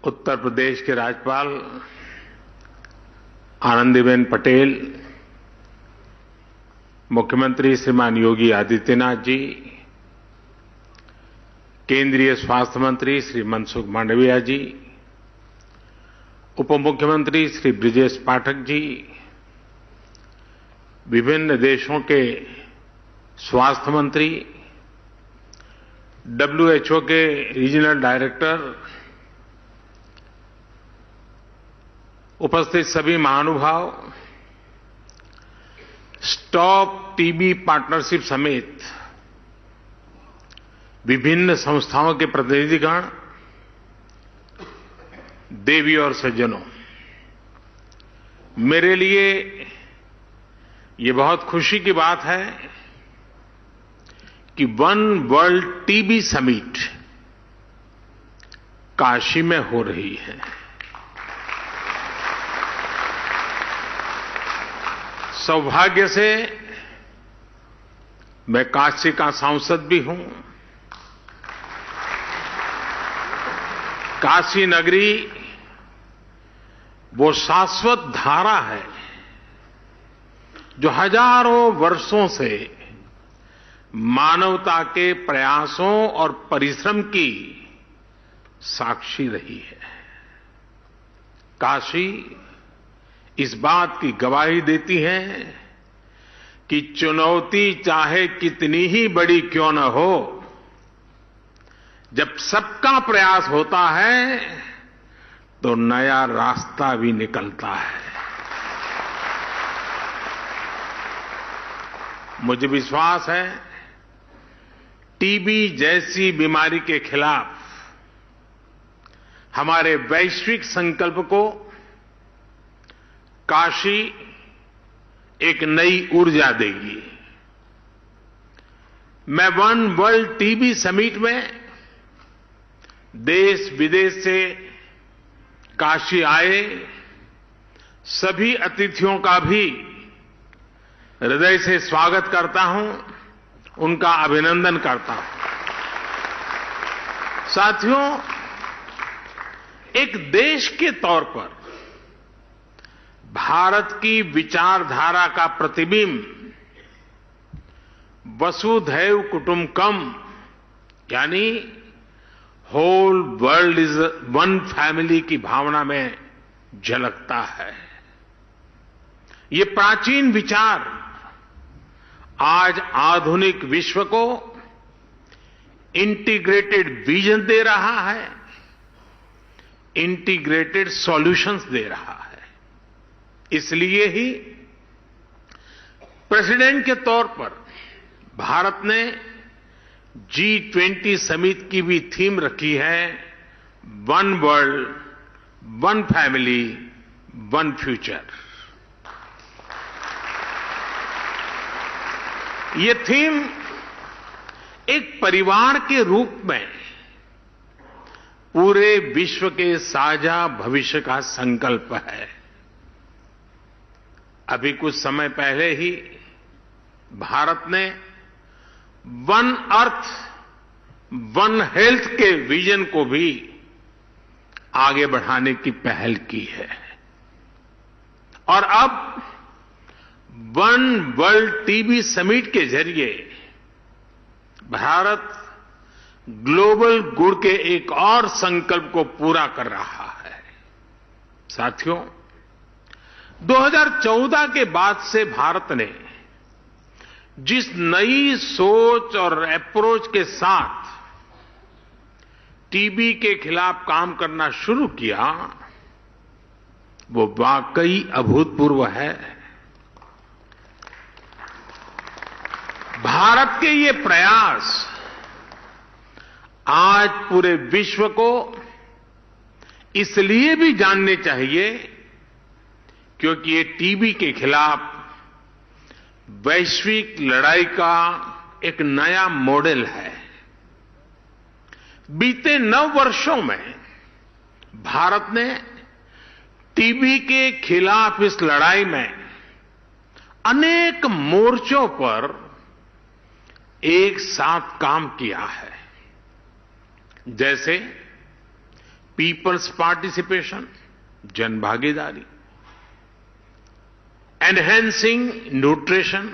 उत्तर प्रदेश के राज्यपाल आनंदीबेन पटेल, मुख्यमंत्री श्रीमान योगी आदित्यनाथ जी, केंद्रीय स्वास्थ्य मंत्री श्री मनसुख मांडविया जी, उप मुख्यमंत्री श्री ब्रिजेश पाठक जी, विभिन्न देशों के स्वास्थ्य मंत्री, WHO के रीजनल डायरेक्टर, उपस्थित सभी महानुभाव, स्टॉप टीबी पार्टनरशिप समेत विभिन्न संस्थाओं के प्रतिनिधिगण, देवी और सज्जनों, मेरे लिए ये बहुत खुशी की बात है कि one world TB summit Kashi में हो रही है। सौभाग्य से मैं काशी का सांसद भी हूं। काशी नगरी वो शाश्वत धारा है जो हजारों वर्षों से मानवता के प्रयासों और परिश्रम की साक्षी रही है। काशी इस बात की गवाही देती है कि चुनौती चाहे कितनी ही बड़ी क्यों न हो, जब सबका प्रयास होता है तो नया रास्ता भी निकलता है। मुझे विश्वास है टीबी जैसी बीमारी के खिलाफ हमारे वैश्विक संकल्प को काशी एक नई ऊर्जा देगी। मैं वन वर्ल्ड टीबी समिट में देश विदेश से काशी आए सभी अतिथियों का भी हृदय से स्वागत करता हूं, उनका अभिनंदन करता हूं। साथियों, एक देश के तौर पर भारत की विचारधारा का प्रतिबिंब वसुधैव कुटुंबकम यानी whole world is one family की भावना में झलकता है। ये प्राचीन विचार आज आधुनिक विश्व को इंटीग्रेटेड विजन दे रहा है, इंटीग्रेटेड सॉल्यूशंस दे रहा है। इसलिए ही प्रेसिडेंट के तौर पर भारत ने G20 समिट की भी थीम रखी है, one world, one family, one future. ये थीम एक परिवार के रूप में पूरे विश्व के साझा भविष्य का संकल्प है। अभी कुछ समय पहले ही भारत ने वन अर्थ, वन हेल्थ के विजन को भी आगे बढ़ाने की पहल की है और अब वन वर्ल्ड टीबी समिट के जरिए भारत ग्लोबल गुड के एक और संकल्प को पूरा कर रहा है। साथियों, 2014 के बाद से भारत ने जिस नई सोच और अप्रोच के साथ टीबी के खिलाफ काम करना शुरू किया, वो वाकई अभूतपूर्व है। भारत के ये प्रयास आज पूरे विश्व को इसलिए भी जानने चाहिए क्योंकि ये टीबी के खिलाफ वैश्विक लड़ाई का एक नया मॉडल है। बीते 9 वर्षों में भारत ने टीबी के खिलाफ इस लड़ाई में अनेक मोर्चों पर एक साथ काम किया है, जैसे पीपल्स पार्टिसिपेशन, जन भागीदारी, एनहेंसिंग न्यूट्रिशन,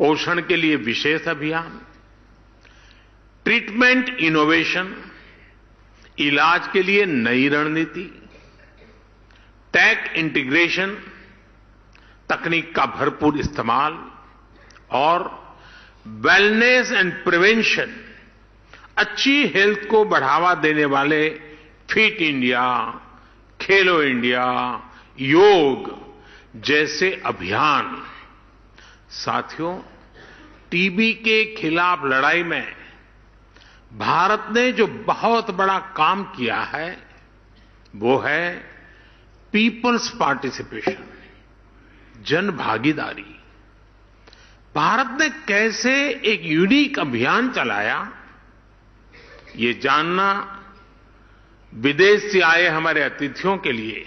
पोषण के लिए विशेष अभियान, ट्रीटमेंट इनोवेशन, इलाज के लिए नई रणनीति, टेक इंटीग्रेशन, तकनीक का भरपूर इस्तेमाल और वेलनेस एंड प्रिवेंशन, अच्छी हेल्थ को बढ़ावा देने वाले फिट इंडिया, खेलो इंडिया, योग जैसे अभियान। साथियों, टीबी के खिलाफ लड़ाई में भारत ने जो बहुत बड़ा काम किया है वो है पीपल्स पार्टिसिपेशन, जन भागीदारी। भारत ने कैसे एक यूनिक अभियान चलाया, ये जानना विदेश से आए हमारे अतिथियों के लिए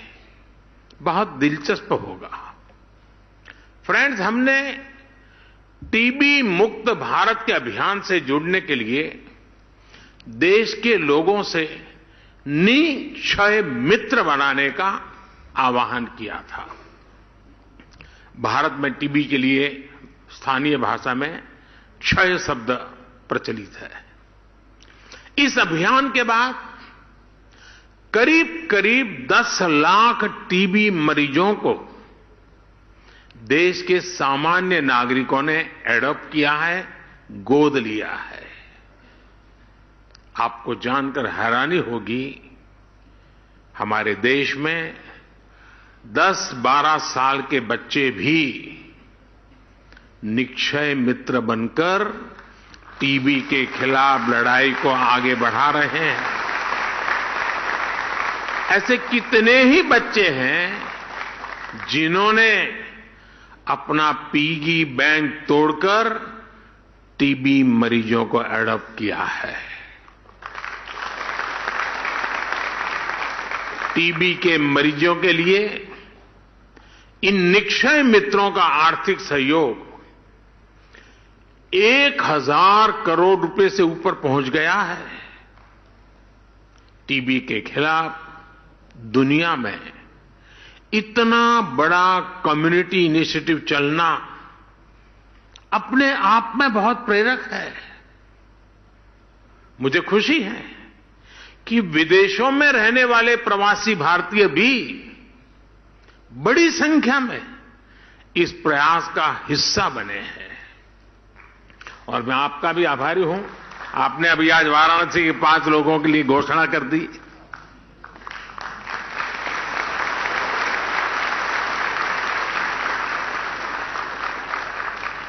बहुत दिलचस्प होगा। फ्रेंड्स, हमने टीबी मुक्त भारत के अभियान से जुड़ने के लिए देश के लोगों से निक्षय मित्र बनाने का आह्वान किया था। भारत में टीबी के लिए स्थानीय भाषा में क्षय शब्द प्रचलित है। इस अभियान के बाद करीब करीब 10 लाख टीबी मरीजों को देश के सामान्य नागरिकों ने एडॉप्ट किया है, गोद लिया है। आपको जानकर हैरानी होगी, हमारे देश में 10-12 साल के बच्चे भी निक्षय मित्र बनकर टीबी के खिलाफ लड़ाई को आगे बढ़ा रहे हैं। ऐसे कितने ही बच्चे हैं जिन्होंने अपना पिगी बैंक तोड़कर टीबी मरीजों को एडॉप्ट किया है। टीबी के मरीजों के लिए इन निक्षय मित्रों का आर्थिक सहयोग 1000 करोड़ रुपए से ऊपर पहुंच गया है। टीबी के खिलाफ दुनिया में इतना बड़ा कम्युनिटी इनिशिएटिव चलना अपने आप में बहुत प्रेरक है। मुझे खुशी है कि विदेशों में रहने वाले प्रवासी भारतीय भी बड़ी संख्या में इस प्रयास का हिस्सा बने हैं और मैं आपका भी आभारी हूं। आपने अभी आज वाराणसी के 5 लोगों के लिए घोषणा कर दी।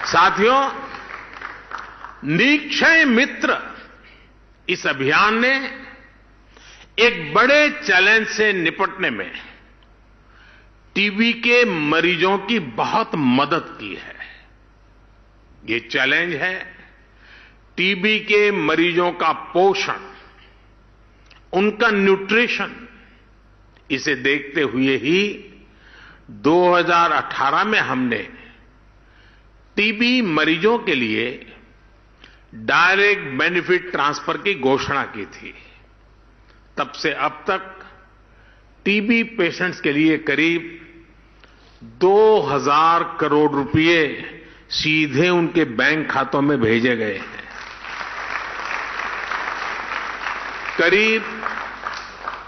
साथियों, निक्षय मित्र इस अभियान ने एक बड़े चैलेंज से निपटने में टीबी के मरीजों की बहुत मदद की है। ये चैलेंज है टीबी के मरीजों का पोषण, उनका न्यूट्रिशन। इसे देखते हुए ही 2018 में हमने टीबी मरीजों के लिए डायरेक्ट बेनिफिट ट्रांसफर की घोषणा की थी। तब से अब तक टीबी पेशेंट्स के लिए करीब 2000 करोड़ रुपए सीधे उनके बैंक खातों में भेजे गए हैं। करीब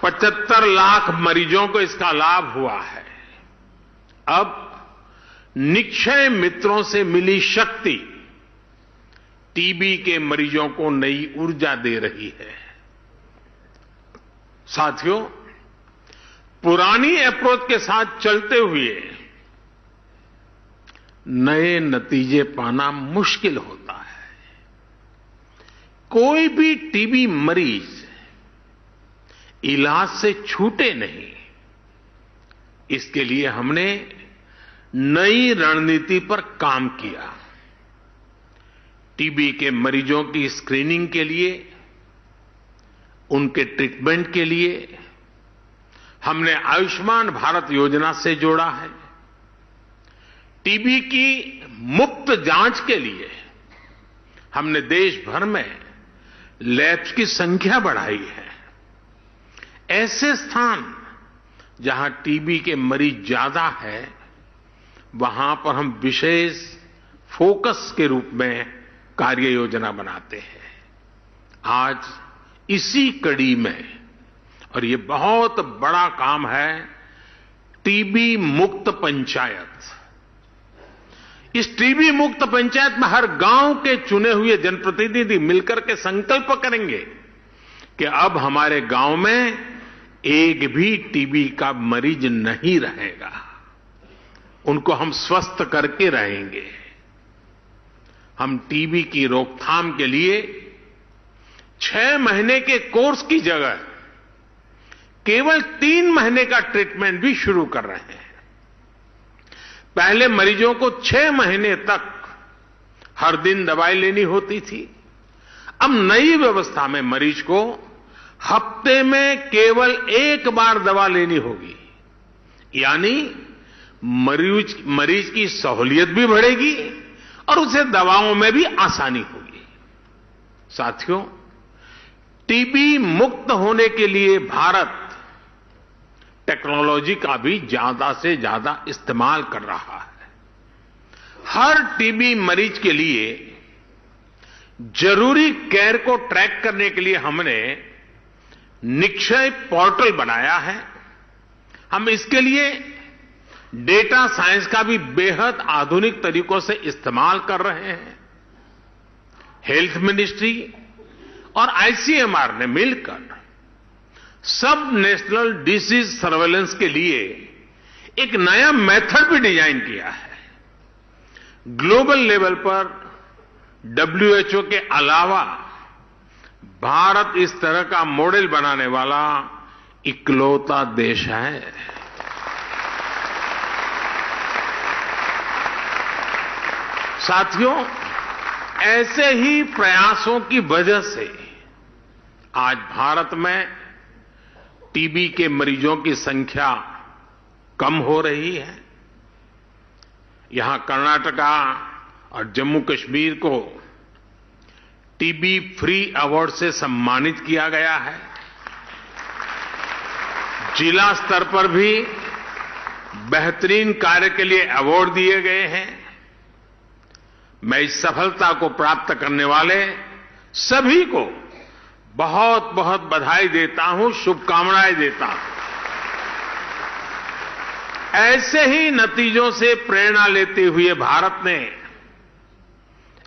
75 लाख मरीजों को इसका लाभ हुआ है। अब निक्षय मित्रों से मिली शक्ति टीबी के मरीजों को नई ऊर्जा दे रही है। साथियों, पुरानी अप्रोच के साथ चलते हुए नए नतीजे पाना मुश्किल होता है। कोई भी टीबी मरीज इलाज से छूटे नहीं, इसके लिए हमने नई रणनीति पर काम किया। टीबी के मरीजों की स्क्रीनिंग के लिए, उनके ट्रीटमेंट के लिए हमने आयुष्मान भारत योजना से जोड़ा है। टीबी की मुफ्त जांच के लिए हमने देश भर में लैब्स की संख्या बढ़ाई है। ऐसे स्थान जहां टीबी के मरीज ज्यादा है, वहां पर हम विशेष फोकस के रूप में कार्य योजना बनाते हैं। आज इसी कड़ी में, और ये बहुत बड़ा काम है, टीबी मुक्त पंचायत। इस टीबी मुक्त पंचायत में हर गांव के चुने हुए जनप्रतिनिधि मिलकर के संकल्प करेंगे कि अब हमारे गांव में एक भी टीबी का मरीज नहीं रहेगा, उनको हम स्वस्थ करके रहेंगे। हम टीबी की रोकथाम के लिए 6 महीने के कोर्स की जगह केवल 3 महीने का ट्रीटमेंट भी शुरू कर रहे हैं। पहले मरीजों को 6 महीने तक हर दिन दवाई लेनी होती थी। अब नई व्यवस्था में मरीज को हफ्ते में केवल 1 बार दवा लेनी होगी, यानी मरीज की सहूलियत भी बढ़ेगी और उसे दवाओं में भी आसानी होगी। साथियों, टीबी मुक्त होने के लिए भारत टेक्नोलॉजी का भी ज्यादा से ज्यादा इस्तेमाल कर रहा है। हर टीबी मरीज के लिए जरूरी केयर को ट्रैक करने के लिए हमने निक्षय पोर्टल बनाया है। हम इसके लिए डेटा साइंस का भी बेहद आधुनिक तरीकों से इस्तेमाल कर रहे हैं। हेल्थ मिनिस्ट्री और आईसीएमआर ने मिलकर सब नेशनल डिसीज सर्वेलेंस के लिए एक नया मेथड भी डिजाइन किया है। ग्लोबल लेवल पर WHO के अलावा भारत इस तरह का मॉडल बनाने वाला इकलौता देश है। साथियों, ऐसे ही प्रयासों की वजह से आज भारत में टीबी के मरीजों की संख्या कम हो रही है। यहां कर्नाटका और जम्मू कश्मीर को टीबी फ्री अवार्ड से सम्मानित किया गया है। जिला स्तर पर भी बेहतरीन कार्य के लिए अवार्ड दिए गए हैं। मैं इस सफलता को प्राप्त करने वाले सभी को बहुत बहुत बधाई देता हूं, शुभकामनाएं देता हूं। ऐसे ही नतीजों से प्रेरणा लेते हुए भारत ने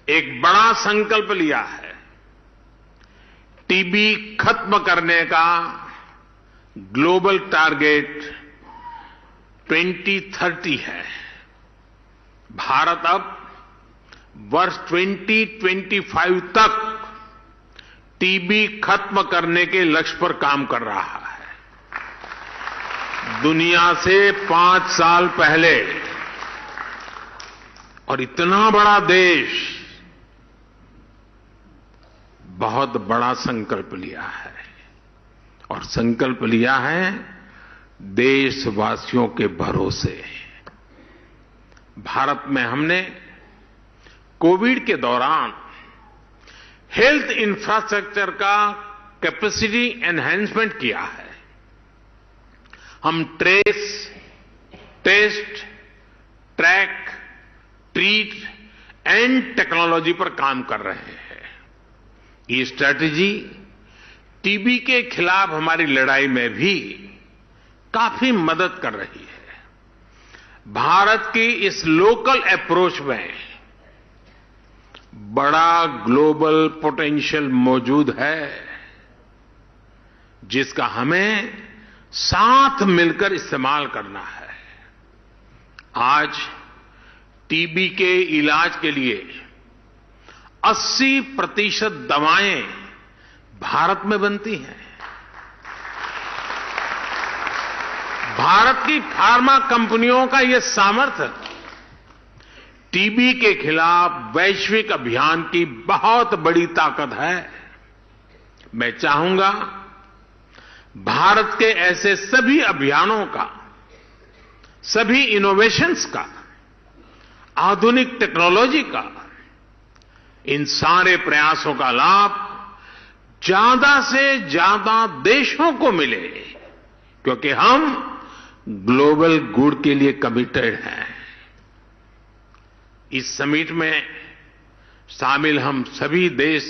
एक बड़ा संकल्प लिया है। टीबी खत्म करने का ग्लोबल टारगेट 2030 है। भारत अब वर्ष 2025 तक टीबी खत्म करने के लक्ष्य पर काम कर रहा है। दुनिया से 5 साल पहले, और इतना बड़ा देश बहुत बड़ा संकल्प लिया है, और संकल्प लिया है देशवासियों के भरोसे। भारत में हमने कोविड के दौरान हेल्थ इंफ्रास्ट्रक्चर का कैपेसिटी एनहांसमेंट किया है। हम trace, test, track, treat and technology पर काम कर रहे हैं। ये स्ट्रैटेजी टीबी के खिलाफ हमारी लड़ाई में भी काफी मदद कर रही है। भारत की इस लोकल अप्रोच में बड़ा ग्लोबल पोटेंशियल मौजूद है, जिसका हमें साथ मिलकर इस्तेमाल करना है। आज टीबी के इलाज के लिए 80% दवाएं भारत में बनती हैं। भारत की फार्मा कंपनियों का यह सामर्थ्य टीबी के खिलाफ वैश्विक अभियान की बहुत बड़ी ताकत है। मैं चाहूंगा भारत के ऐसे सभी अभियानों का, सभी इनोवेशंस का, आधुनिक टेक्नोलॉजी का इन सारे प्रयासों का लाभ ज्यादा से ज्यादा देशों को मिले, क्योंकि हम ग्लोबल गुड के लिए कमिटेड हैं। इस समिट में शामिल हम सभी देश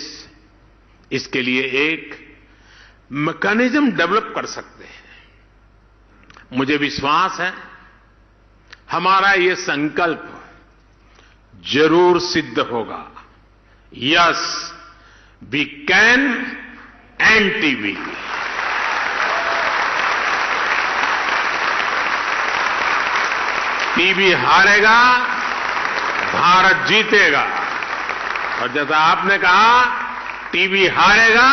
इसके लिए एक मैकेनिज्म डेवलप कर सकते हैं। मुझे विश्वास है हमारा ये संकल्प जरूर सिद्ध होगा। Yes, we can end TB. TB हारेगा, भारत जीतेगा। और जैसा आपने कहा, टीबी हारेगा,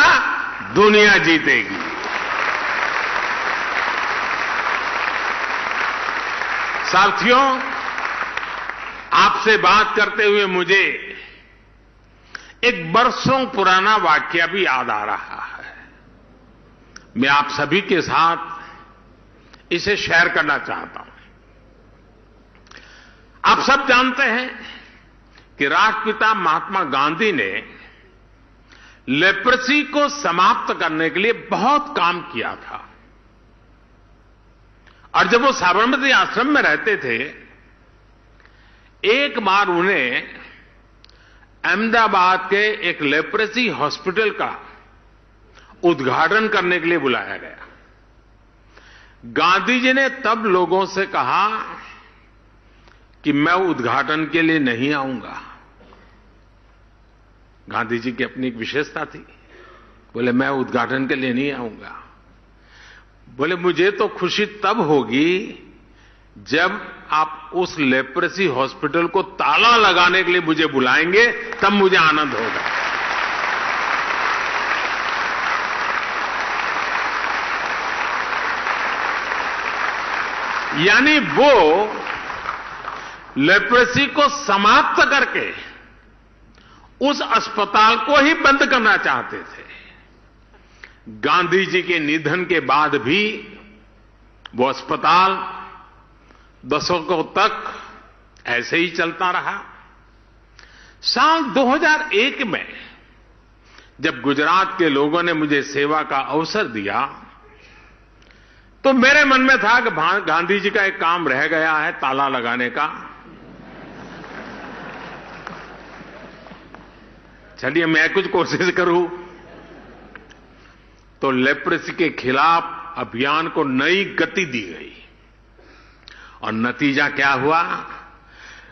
दुनिया जीतेगी। साथियों, आपसे बात करते हुए मुझे एक बरसों पुराना वाकया भी याद आ रहा है। मैं आप सभी के साथ इसे शेयर करना चाहता हूं। आप सब जानते हैं कि राष्ट्रपिता महात्मा गांधी ने लेप्रेसी को समाप्त करने के लिए बहुत काम किया था। और जब वो साबरमती आश्रम में रहते थे, एक बार उन्हें अहमदाबाद के एक लेप्रेसी हॉस्पिटल का उद्घाटन करने के लिए बुलाया गया। गांधी जी ने तब लोगों से कहा कि मैं उद्घाटन के लिए नहीं आऊंगा। गांधी जी की अपनी एक विशेषता थी। बोले मैं उद्घाटन के लिए नहीं आऊंगा। बोले मुझे तो खुशी तब होगी जब आप उस लेप्रेसी हॉस्पिटल को ताला लगाने के लिए मुझे बुलाएंगे, तब मुझे आनंद होगा। यानी वो लेप्रेसी को समाप्त करके उस अस्पताल को ही बंद करना चाहते थे। गांधी जी के निधन के बाद भी वो अस्पताल दशकों तक ऐसे ही चलता रहा। साल 2001 में जब गुजरात के लोगों ने मुझे सेवा का अवसर दिया, तो मेरे मन में था कि गांधी जी का एक काम रह गया है, ताला लगाने का। चलिए मैं कुछ कोशिश करूं। तो लेप्रेसी के खिलाफ अभियान को नई गति दी गई और नतीजा क्या हुआ?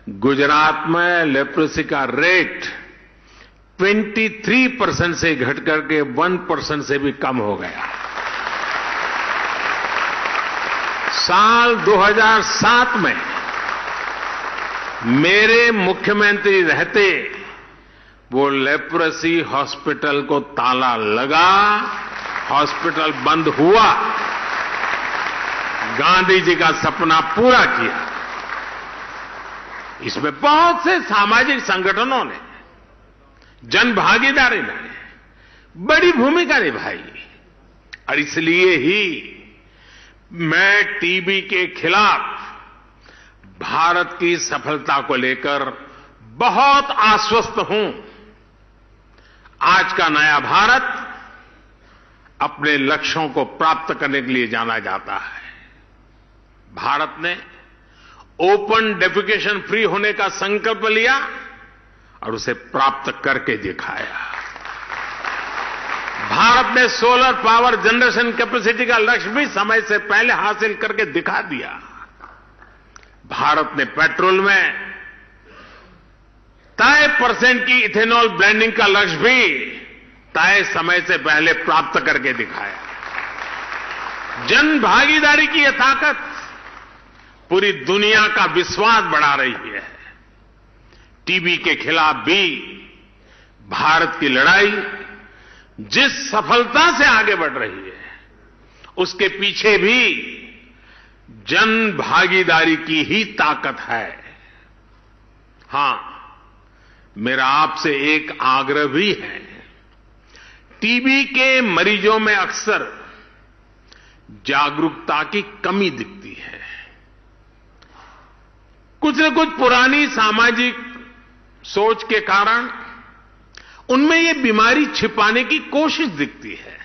गुजरात में लेप्रेसी का रेट 23% से घट करके 1% से भी कम हो गया। साल 2007 में मेरे मुख्यमंत्री रहते वो लेप्रेसी हॉस्पिटल को ताला लगा, हॉस्पिटल बंद हुआ। गांधी जी का सपना पूरा किया। इसमें बहुत से सामाजिक संगठनों ने, जन भागीदारी ने बड़ी भूमिका निभाई। और इसलिए ही मैं टीबी के खिलाफ भारत की सफलता को लेकर बहुत आश्वस्त हूं। आज का नया भारत अपने लक्ष्यों को प्राप्त करने के लिए जाना जाता है। भारत ने ओपन डेफिकेशन फ्री होने का संकल्प लिया और उसे प्राप्त करके दिखाया। भारत ने सोलर पावर जनरेशन कैपेसिटी का लक्ष्य भी समय से पहले हासिल करके दिखा दिया। भारत ने पेट्रोल में तय % की इथेनॉल ब्लेंडिंग का लक्ष्य भी तय समय से पहले प्राप्त करके दिखाया। जन भागीदारी की यह ताकत पूरी दुनिया का विश्वास बढ़ा रही है। टीबी के खिलाफ भी भारत की लड़ाई जिस सफलता से आगे बढ़ रही है, उसके पीछे भी जन भागीदारी की ही ताकत है। हां, मेरा आपसे एक आग्रह भी है। टीबी के मरीजों में अक्सर जागरूकता की कमी दिखती है। कुछ न कुछ पुरानी सामाजिक सोच के कारण उनमें ये बीमारी छिपाने की कोशिश दिखती है।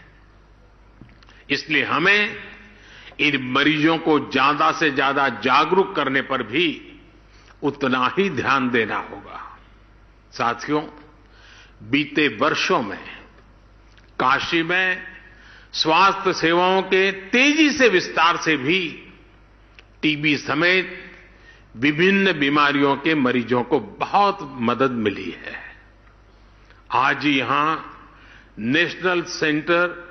इसलिए हमें इन मरीजों को ज्यादा से ज्यादा जागरूक करने पर भी उतना ही ध्यान देना होगा। साथियों, बीते वर्षों में काशी में स्वास्थ्य सेवाओं के तेजी से विस्तार से भी टीबी समेत विभिन्न बीमारियों के मरीजों को बहुत मदद मिली है। आज यहां national centre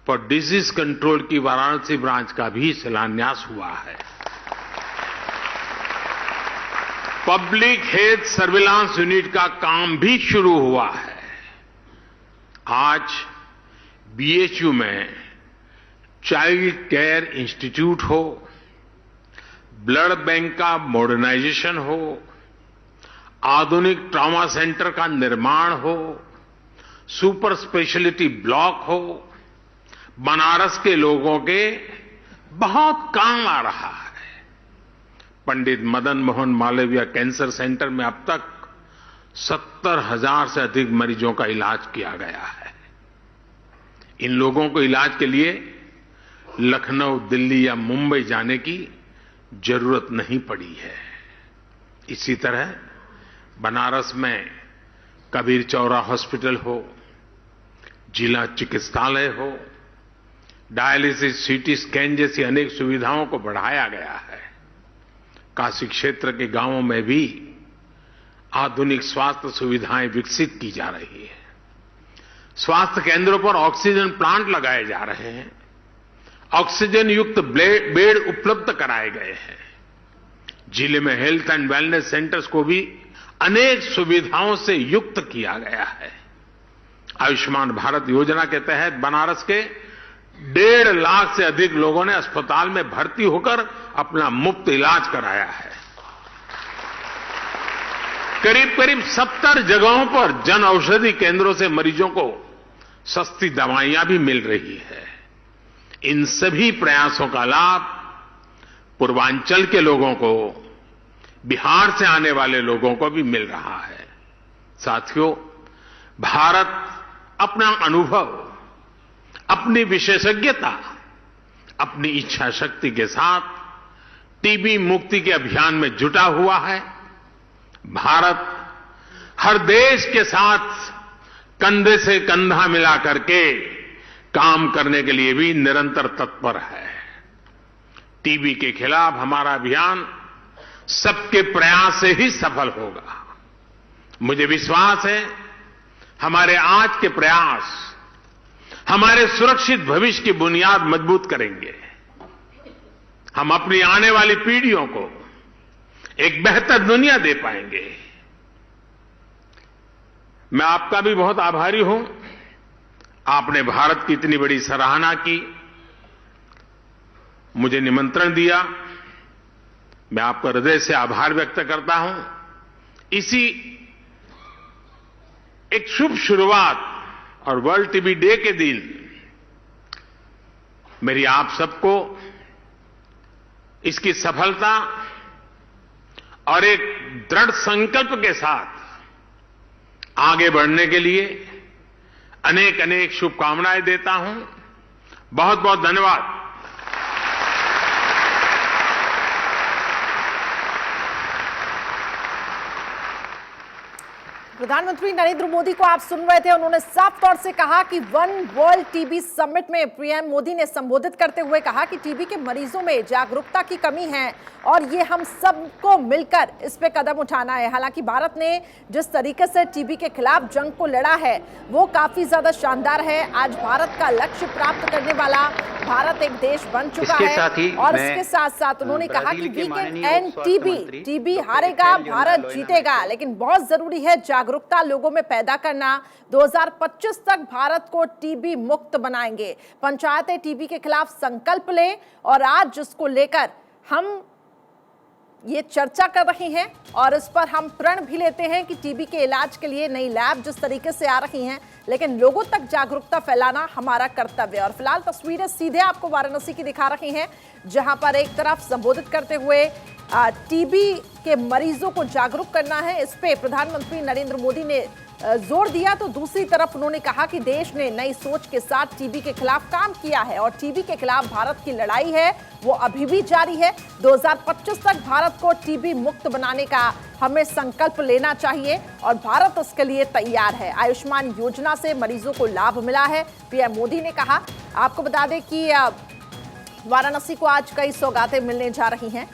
for disease control की वाराणसी ब्रांच का भी शिलान्यास हुआ है। पब्लिक हेल्थ सर्विलांस यूनिट का काम भी शुरू हुआ है। आज बीएचयू में चाइल्ड केयर इंस्टीट्यूट हो, ब्लड बैंक का मॉडर्नाइजेशन हो, आधुनिक ट्रॉमा सेंटर का निर्माण हो, सुपर स्पेशलिटी ब्लॉक हो, बनारस के लोगों के बहुत काम आ रहा है। पंडित मदन मोहन मालवीय कैंसर सेंटर में अब तक 70,000 से अधिक मरीजों का इलाज किया गया है। इन लोगों को इलाज के लिए लखनऊ, दिल्ली या मुंबई जाने की जरूरत नहीं पड़ी है। इसी तरह बनारस में कबीर चौरा हॉस्पिटल हो, जिला चिकित्सालय हो, डायलिसिस, सीटी स्कैन जैसी अनेक सुविधाओं को बढ़ाया गया है। काशी क्षेत्र के गांवों में भी आधुनिक स्वास्थ्य सुविधाएं विकसित की जा रही है। स्वास्थ्य केंद्रों पर ऑक्सीजन प्लांट लगाए जा रहे हैं। ऑक्सीजन युक्त बेड उपलब्ध कराए गए हैं। जिले में हेल्थ एंड वेलनेस सेंटर्स को भी अनेक सुविधाओं से युक्त किया गया है। आयुष्मान भारत योजना के तहत बनारस के 1.5 लाख से अधिक लोगों ने अस्पताल में भर्ती होकर अपना मुफ्त इलाज कराया है। करीब करीब 70 जगहों पर जन औषधि केंद्रों से मरीजों को सस्ती दवाइयां भी मिल रही है। इन सभी प्रयासों का लाभ पूर्वांचल के लोगों को, बिहार से आने वाले लोगों को भी मिल रहा है। साथियों, भारत अपना अनुभव, अपनी विशेषज्ञता, अपनी इच्छा शक्ति के साथ टीबी मुक्ति के अभियान में जुटा हुआ है। भारत हर देश के साथ कंधे से कंधा मिला करके काम करने के लिए भी निरंतर तत्पर है। टीबी के खिलाफ हमारा अभियान सबके प्रयास से ही सफल होगा। मुझे विश्वास है हमारे आज के प्रयास हमारे सुरक्षित भविष्य की बुनियाद मजबूत करेंगे। हम अपनी आने वाली पीढ़ियों को एक बेहतर दुनिया दे पाएंगे। मैं आपका भी बहुत आभारी हूं। आपने भारत की इतनी बड़ी सराहना की, मुझे निमंत्रण दिया। मैं आपका हृदय से आभार व्यक्त करता हूं। इसी एक शुभ शुरुआत और वर्ल्ड टीबी डे के दिन मेरी आप सबको इसकी सफलता और एक दृढ़ संकल्प के साथ आगे बढ़ने के लिए अनेक अनेक शुभकामनाएं देता हूं। बहुत बहुत धन्यवाद। प्रधानमंत्री नरेंद्र मोदी को आप सुन रहे थे। उन्होंने साफ तौर से कहा कि वन वर्ल्ड टीबी समिट में पीएम मोदी ने संबोधित करते हुए कहा कि टीबी के मरीजों में जागरूकता की कमी है और ये हम सबको मिलकर इस पे कदम उठाना है। हालांकि भारत ने जिस तरीके से टीबी के खिलाफ जंग को लड़ा है वो काफी ज्यादा शानदार है। आज भारत का लक्ष्य प्राप्त करने वाला भारत एक देश बन चुका है और इसके साथ साथ उन्होंने कहा कि we can end TB, TB हारेगा, भारत जीतेगा, लेकिन बहुत जरूरी है जागरूकता लोगों में पैदा करना। 2025 तक भारत को टीबी मुक्त बनाएंगे। पंचायतें टीबी के खिलाफ संकल्प लें और आज जिसको लेकर हम ये चर्चा कर रही हैं और इस पर हम प्रण भी लेते हैं कि टीबी के इलाज के लिए नई लैब जिस तरीके से आ रही हैं, लेकिन लोगों तक जागरूकता फैलाना हमारा कर्तव्य है। और फिलहाल तस्वीरें सीधे आपको वाराणसी की दिखा रही हैं, जहां पर एक तरफ संबोधित करते हुए टीबी के मरीजों को जागरूक करना है, इस पे प्रधानमंत्री नरेंद्र मोदी ने जोर दिया। तो दूसरी तरफ उन्होंने कहा कि देश ने नई सोच के साथ टीबी के खिलाफ काम किया है और टीबी के खिलाफ भारत की लड़ाई है वो अभी भी जारी है। 2025 तक भारत को टीबी मुक्त बनाने का हमें संकल्प लेना चाहिए और भारत उसके लिए तैयार है। आयुष्मान योजना से मरीजों को लाभ मिला है, पीएम मोदी ने कहा। आपको बता दें कि वाराणसी को आज कई सौगातें मिलने जा रही हैं।